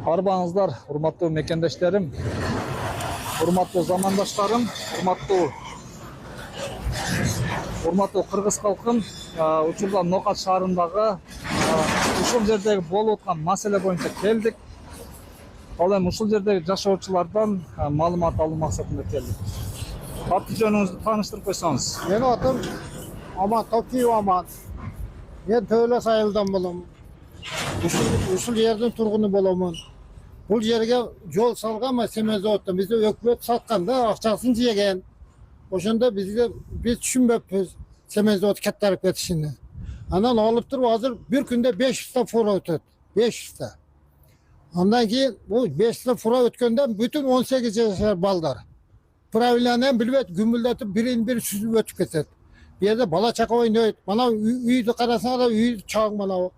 Арбаңыздар, урматтуу мекендештерим, урматтуу замандаштарым, урматтуу кыргыз калкым, учурда Нокат шаарындагы ушул жердеги болуп аткан маселе боюнча келдик. Ал эми ушул жердеги жашоочулардан маалымат алуу максатында келдик. Аты жөнүңүздү тааныштырып койсоңуз. Менин атым Аман Токиев Аман. Мен Төөлөс айылдан болом. Ушул жердин тургуну боломун. Бул жерге жол салганмы Семизаводдон бизде өкмөт саткан да, акчасын жеген. Ошондо биз түшүнбөппүз Семизавод каттарып кетишини. Анан алып туруп азыр бир күндө 500 та фура өтөт. 500 та. Андан кийин бул 500 та фура өткөндөн бүтүн 18 жашар балдар. Правиланен билбейт, күмүлдөтүп бирин-бир сүзүп өтүп кетет. Бу жерде бала чака ойнойт. Мана үйдү карасаңар да үй чаң мана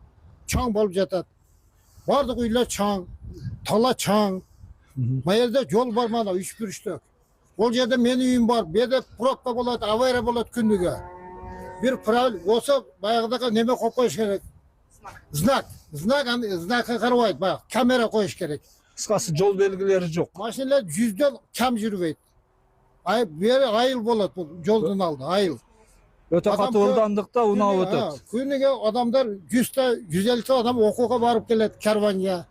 чаң болуп жатат. Бардык үйлөр чаң, тала чаң. Мына жерде жол бар мана 3-1-3. Ол жерде менин үйүм бар. Бу жерде пробка болот, авария болот күндүгө. Бир правил болсо баягыдагы неме коюп коюш керек. Знакка карабайт, баягы камера коюш керек. Кыскасы жол белгилери жок. Машиналар 100дөн кам жүрбөйт. Бери айыл болот бул жолдун алды, айыл. Өтө катуу ылдамдыкта унаа өтөт. Күнүгө адамдар 100 та 150 та адам окууга барып келет карванга.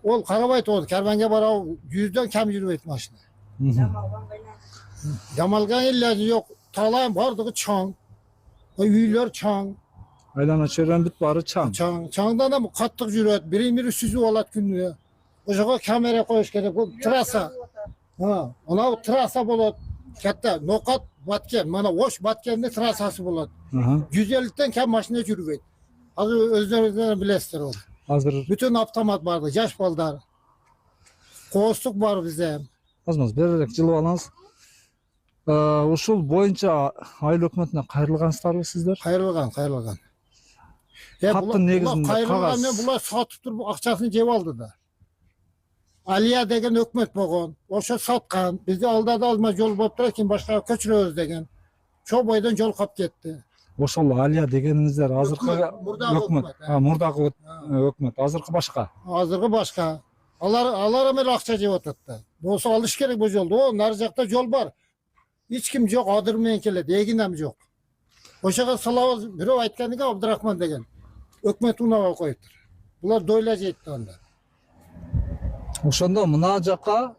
Ол карабайт, ол карванга барабы 100дөн кам жүрбөйт машина. Жамалган эле жок, талайын бардыгы чаң. Үйлөр чаң. Айлана чөйрөнүн бүт баары чаң. Чаңдан да каттык жүрөт, бири-бири сүзүп алат күнүгө. Ошого камера коюш керек, бул трасса. Она трасса болот. Катта Нокат Баткен, мана Ош Баткенде трассасы болот. 150ден кем машина жүрбөйт. Азыр өздөрүңүздөр билесиздер ол. Азыр бүтүн автомат бар, жаш балдар. Коостук бар бизде. Азмаз беререк жылып алыңыз. Ушул боюнча айыл өкмөтүнө кайрылгансыздарбы сиздер? Кайрылган. Каттын негизинде кайрылган мен булар сатып туруп акчасын жеп алды да. Алия деген өкмөт болгон. Ошо саткан. Бизде алда да алма жол болуп турат, кийин башка көчүрөбүз деген. Чо бойдон жол кап кетти. Ошол Алия дегениңиздер азыркы өкмөт. Мурдагы өкмөт, азыркы башка. Азыркы башка. Алар эми акча жеп атат да. Болсо алыш керек бул жолду. О, нары жакта жол бар. Эч ким жок, адыр менен келет, эгинем жок. Ошого салабыз, бирөө айткан экен Абдырахман деген. Өкмөт унага коюптур. Булар дойлар жейт да анда. Ошондо мына жака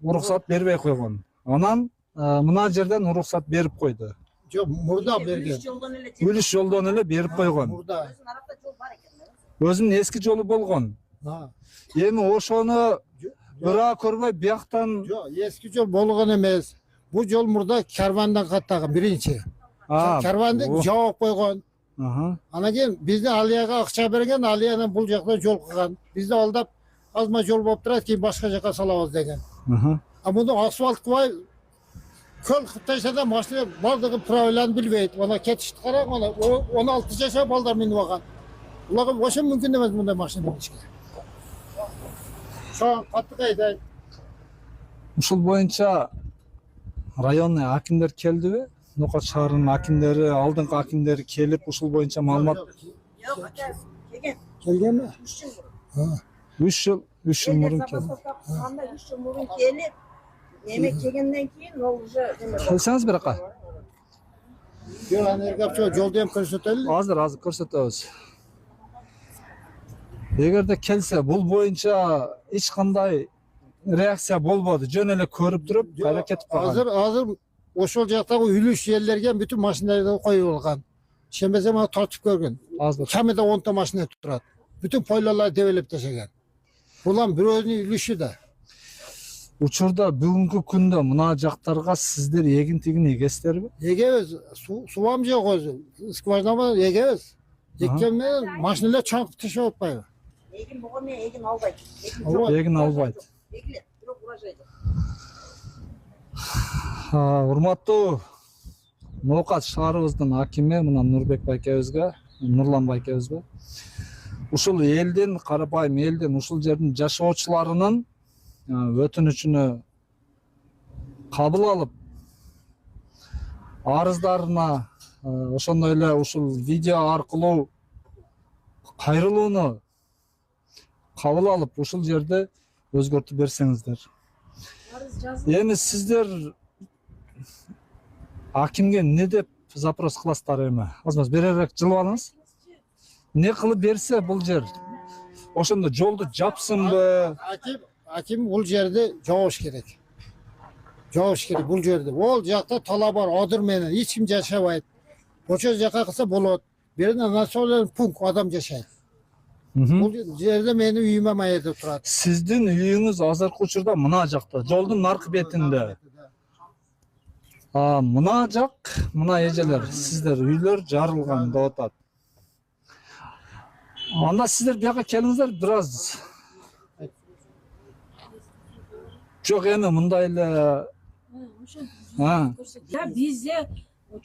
уруксат бербей койгон. Анан мына жерден уруксат берип койду. Жок, мурда берген. Үлүш жолдон эле берип койгон. Мурда. Өзүнүн эски жолу болгон. Эми ошону ыра көрбөй бияктан Жок, эски жол болгон эмес. Бул жол мурда карвандан каттаган биринчи. Карванды жаап койгон. Анан кийин бизде Алияга акча берген, Алиянын бул жакта жол кылган. Бизде алдап азма жол болуп турат, кийин башка жака салабыз деген. Муну асфальт кылбай көл кытайшада машина бардыгы правиланы билбейт. Ана кетишти караң, ана 16 жашар балдар минип алган. Буларга ошо мүмкүн эмес мындай машина минишке. Шо каттык айтайын. Ушул боюнча районный акимдер келдиби? Нокат шаарынын акимдери, алдыңкы акимдери келип ушул боюнча маалымат Келгенби? 3 жыл мурун келди. 3 жыл мурун келип, эме келгенден кийин ол уже Келсеңиз биракка. Жок, анерге жолду эм көрсөтөлү. Азыр көрсөтөбүз. Эгерде келсе, бул боюнча эч кандай реакция болбоду. Жөн эле көрүп туруп, кайра кетип калган. Азыр ошол жактагы үлүш жерлерге бүтүн машиналарды коюп алган. Ишенбесем аны тартып көргөн. Азыр Камеда 10 та машина турат. Бүтүн пойлаларды дебелеп ташаган. Булам бирөөнүн үлүшү да. Учурда бүгүнкү күндө мына жактарга сиздер эгин-тигин эгесиздерби? Эгебиз, суам жок өзү. Скважинама эгебиз. Эккен менен машиналар чаңкып ташып атпайбы? эгин болгон менен эгин албайт. Эгин албайт. Эгилет, бирок урожай жок. Урматтуу Нокат шаарыбыздын акими мына Нурбек байкебизге, Нурлан байкебизге ушул элдин, карапайым элдин, ушул жердин жашоочуларынын өтүнүчүнү кабыл алып, арыздарына ошондой эле ушул видео аркылуу кайрылууну кабыл алып ушул жерде өзгөртүп берсеңиздер. Арыз жазылып Эми сиздер акимге не деп запрос кыласыздар эми? Азыр берерээк жылып алыңыз. Не кылып берсе бул жер? Ошондо жолду жапсынбы? Аким бул жерди жабыш керек. Жабыш керек бул жерди. Ол жакта талап бар, адыр менен эч ким жашабайт. Ошол жака кылса болот. Берине националдык пункт адам жашайт. Бул жерде менин үйүм маерде турат. Сиздин үйүңүз азыркы учурда мына жакта, жолдун наркы бетинде. Мына жак, мына эжелер, сиздер үйлөр жарылган деп атат. Анда сиздер бияка келиңиздер бир аз. Жок эми мындай эле бизде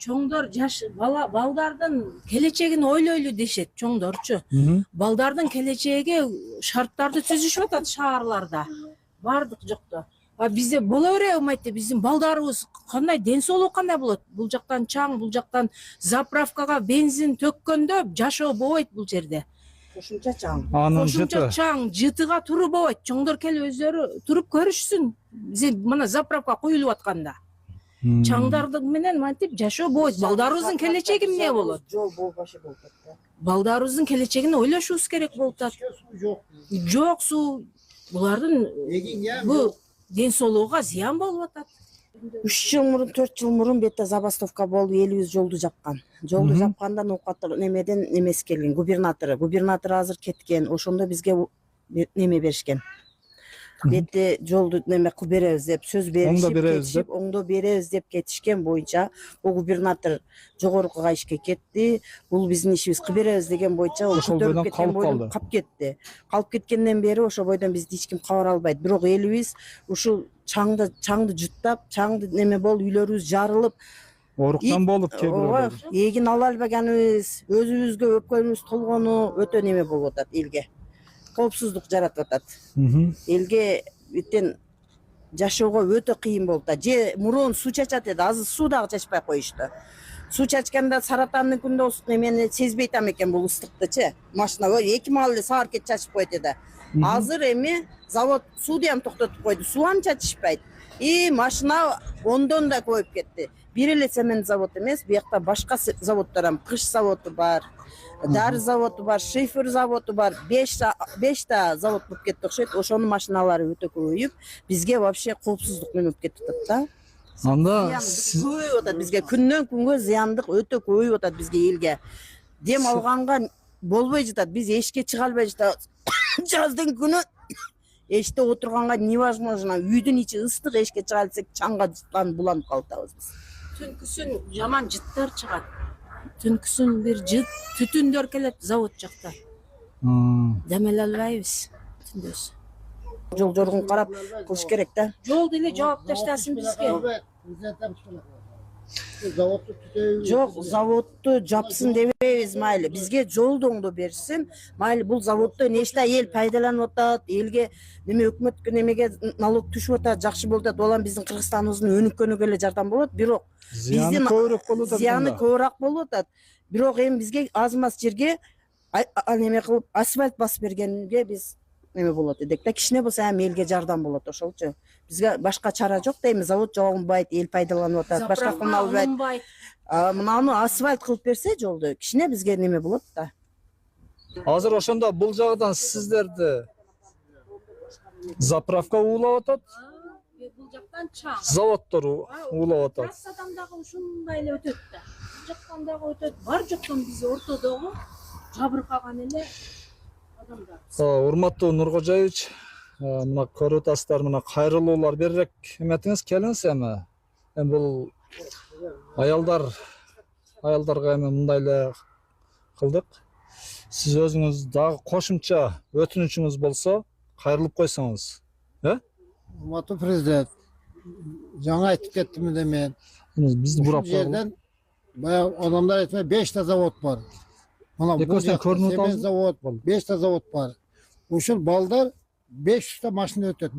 чоңдор жаш балдардын келечегин ойлойлу дешет чоңдорчу. Балдардын келечеги шарттарды түзүшүп атат шаарларда. Бардык жокто. Бизде боло бере алмайт. Биздин балдарыбыз кандай ден соолугу кандай болот? Бул жактан чаң, бул жактан заправкага бензин төккөндө жашоо болбойт бул жерде. кошумча чаң. анын Кошумча чаң, жытыга туруу болбойт. Чоңдор келип өздөрү туруп көрүшсүн. Мына заправка куюлуп атканда. Чаңдарды менен мантип жашоо болбойт. Балдарыбыздын келечеги эмне болот? Жол болбошу болуп атат. Балдарыбыздын келечегин ойлошубуз керек болуп атат. Жок суу. Булардын бул ден соолугуга зыян болуп атат. 3 жыл мурун, 4 жыл мурун бетте забастовка болуп, элибиз жолду жапкан. Жолду жапканда ноокаттар немеден немес келген, губернатор азыр кеткен. Ошондо бизге неме беришкен. Бетте жолду неме кылып беребиз деп сөз беришип, оңдо беребиз деп кетишкен боюнча, бул губернатор жогоркуга ишке кетти. Бул биздин ишибиз кылып беребиз деген боюнча Ошол бойдон калып калып кетти. Калып кеткенден бери ошол бойдон бизди эч ким кабар албайт. Бирок элибиз ушул чаңды жуттап, чаңды неме болуп, үйлөрүбүз жарылып, Оруктан болуп кээ эгин ала албаганыбыз, өзүбүзгө өпкөнүбүз толгону өтө неме болуп атат элге. Коопсуздук жаратып атат. Элге бүттен жашоого өтө кыйын болуп атат. Же мурун суу чачат эди, азыр суу дагы чачпай коюшту. Суу чачканда саратандын күндө немени сезбей атам экен бул ыстыктычы. Машина 2 маал эле саар кет чачып коет эди. Азыр эми завод сууду ham токтотуп койду. Суу ham чачышпайт. Машина ондон да көбөйүп кетти. Бир эле цемент завод эмес, буякта башка заводдор ham, кыш заводу бар, дары заводу бар, шифер заводу бар, 5 та завод болуп кетти окшойт. Ошонун машиналары өтө көбөйүп, бизге вообще коопсуздук менеп кетип атат да. Анда Көбөйүп атат бизге, күндөн күнгө зыяндык өтө көбөйүп атат бизге элге. Дем алганга болбой жатат, биз эшикке чыга албай жатабыз. Жаздын күнү эшикте отурганга невозможно, үйдүн ичи ыстык, эшикке чыга алсак чаңга жыткан буланып калатабыз биз. Түнкүсүн жаман жыттар чыгат. Түнкүсүн бир жыт, түтүндөр келет завод жакта. Дем але албайбыз түндөсү. Жол жоргун карап кылыш керек да. Жолду эле жаап таштасын бизге. Жок, заводду жапсын дебейбиз майли. Бизге жолду оңдо берсин. Майли бул заводдо нече эл пайдаланып атат, элге неме өкмөткө немеге налог түшүп атат, жакшы болуп атат. Олар биздин Кыргызстаныбыздын өнүккөнүгө эле жардам болот. Бирок зыяны көбүрөөк болуп атат. Зыяны көбүрөөк болуп атат. Бирок эми бизге аз-маз жерге неме кылып асфальт басып бергенге биз неме болот эдик да. Кичине болсо ham элге жардам болот ошолчу. Бизге башка чара жок да, эми завод жабылбайт, эл пайдаланып атат, башка кылына албайт. Мынаны асфальт кылып берсе жолду, кичине бизге неме болот да. Азыр ошондо бул жагдан сиздерди заправка уулап атат, Бул жактан чаң. заводдор уулап атат. Трассадан дагы ушундай эле өтөт да. Бул жактан дагы өтөт. Бар жоктон биз ортодогу жабыркаган эле адамдар. Урматтуу Нуркожоевич, мына көрүп атасыздар, мына кайрылуулар беререк эметиңиз келиңиз эми. Эми бул аялдарга эми мындай эле кылдык. Сиз өзүңүз дагы кошумча өтүнүчүңүз болсо кайрылып койсоңуз. Урматтуу президент, жаңа айтып кеттим да мен. Бизди бурап жерден баягы адамдар айтпай 5 та завод бар. Мына бул Экөөсүнөн көрүнүп завод, 5 та завод бар. Ушул балдар 500 та машина өтөт.